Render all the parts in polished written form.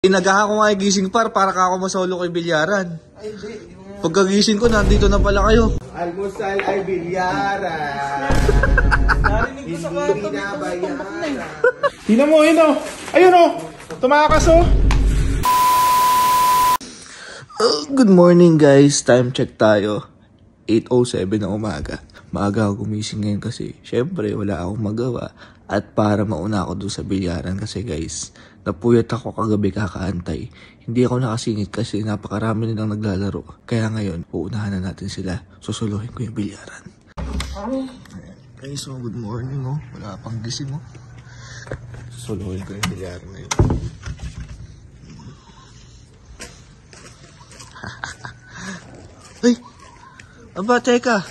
Inagahan ko nga yung gising para ka ako masolo kay bilyaran. Ay, hindi. Pagkagising ko, nandito na pala kayo. Almusal ay bilyaran. Narinig ko sa kwarto. Hindi na bayaran. Tingnan mo, yun o. Ayun o. Tumakas o. Good morning guys, time check tayo. 8:07 na umaga. Maaga ako gumising ngayon kasi syempre wala akong magawa. At para mauna ako doon sa bilyaran kasi guys, napuyat ako kagabi kakaantay. Hindi ako nakasingit kasi napakarami nilang naglalaro. Kaya ngayon, uunahan na natin sila. Susuluhin ko yung bilyaran. Guys, so good morning oh. Wala pang gising oh. Susuluhin ko yung bilyaran ngayon. Ay! Aba, teka.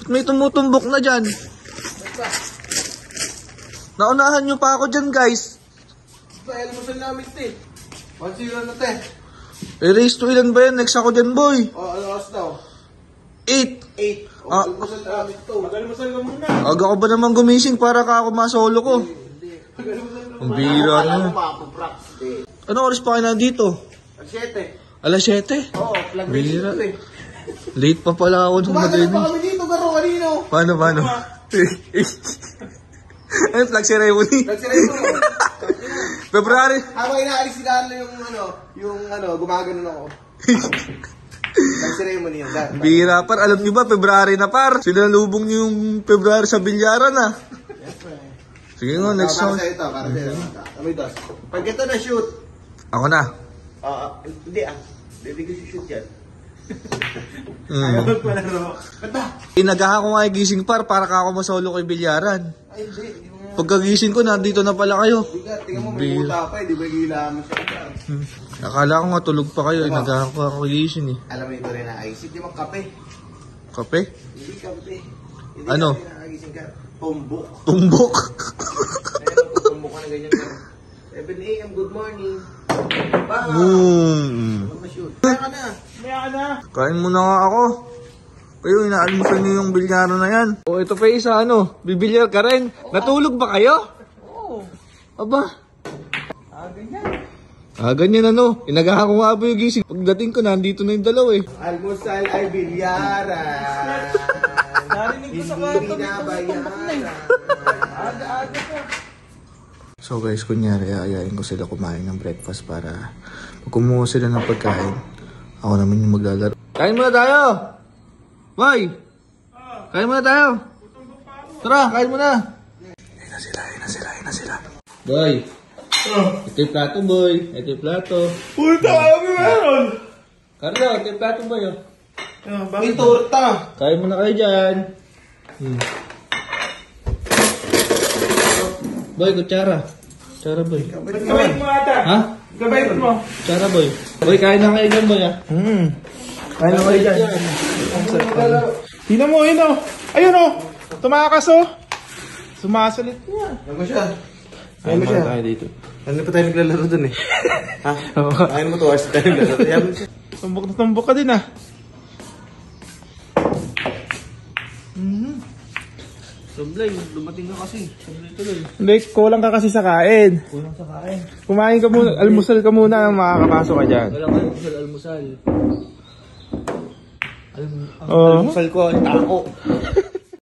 Ba't may tumutumbok na dyan? Naunahan nyo pa ako dyan, guys. Ay, almusal namin, te. 1-0 na, te. Race to ilan ba yan? Next ako dyan, boy. O, ano oras daw? 8. 8. O, almusal namin to. Mag-almusal ka muna. Aga ko ba naman gumising para ka ako masolo ko? Ang bira na. Ano oras pa kayo nandito? Alas 7? 7. Oo, flag Bira. release, te. Late pa pala ako nung Gumagano pa madinig. kami dito, garo, kanino? Paano? Ayun, flag ceremony. Nagsiray mo. February. Habang inaalis si Carlo yung gumagano ako. Nagsiray mo niya, Dan. Bira par. Alam nyo ba, February na par. Sinalubong nyo yung February sa bilyaran ah. Sige nga, next Para song. sa ito, para sa ito. Kami dos. Pag ito na shoot. Ako na. Hindi Hindi ko shoot yan. Ayaw magpalaro. Ba't ba? Inagahan ko nga yung gising para ka ako masolo kay bilyaran. Ay, hindi. Pagkagising ko, nandito na pala kayo. Tingnan mo, may buta pa eh. Di ba gila mo siya? Akala ko nga tulog pa kayo. Inagahan ko ako gising eh. Alam mo ito rin na isip. Di ba kape? Kape? Hindi kape. Hindi Ano? kape nakagising ka. Tumbok. Tumbok. Ayun, tumbok ka na ganyan. 7 a.m. Good morning. Baka. Mag-shoot. Kaya ka na. Kain muna nga ako. Kayo, inaalmusan nyo yung bilyaro na yan. O, ito pa isa, bibilyar ka rin. Natulog ba kayo? Oo. Aba. Ganyan. Ganyan Inagahan ko nga po yung gising. Pagdating ko, nandito na yung dalaw eh. Almusal ay bilyaran. Narinig ko sa kwarto. Hindi na bayaran. Aga-aga pa. So guys, kunyari, ayayin ko sila kumain ng breakfast para pag kumuha sila ng pagkain, ako naman yung maglalaro. Kain muna tayo! Boy! Kain muna tayo! Tara, kain muna! Ayun na sila. Boy! Ito yung plato, boy. Ito yung plato. Puta, kami meron. Carlo, ito yung plato, boy. May torta. Kain muna kayo dyan. Boy, kutsara. Kutsara, boy. Gabait mo ata. Ha? Gabait mo. Kutsara, boy. Boy, kain na kayo dyan, boy, ha? Kain na kayo dyan. Tingnan mo, yun o. Ayun o. Tumakas o. Sumasalit niya. Ano mo siya? Kain muna tayo dito. Ano pa tayo naglalaro dun eh? Ha? Kain mo 2 hours tayo naglalaro. Yaman siya. Tumbok na tumbok ka din ah. Sablay, dumating ka kasi. Sablay tuloy. Hindi, kulang ka kasi sa kain. Kulang sa kain. Kumain ka muna, almusal ka muna ang makakapasok ka dyan. Walang almusal. Oo. Almusal ko, ang tako.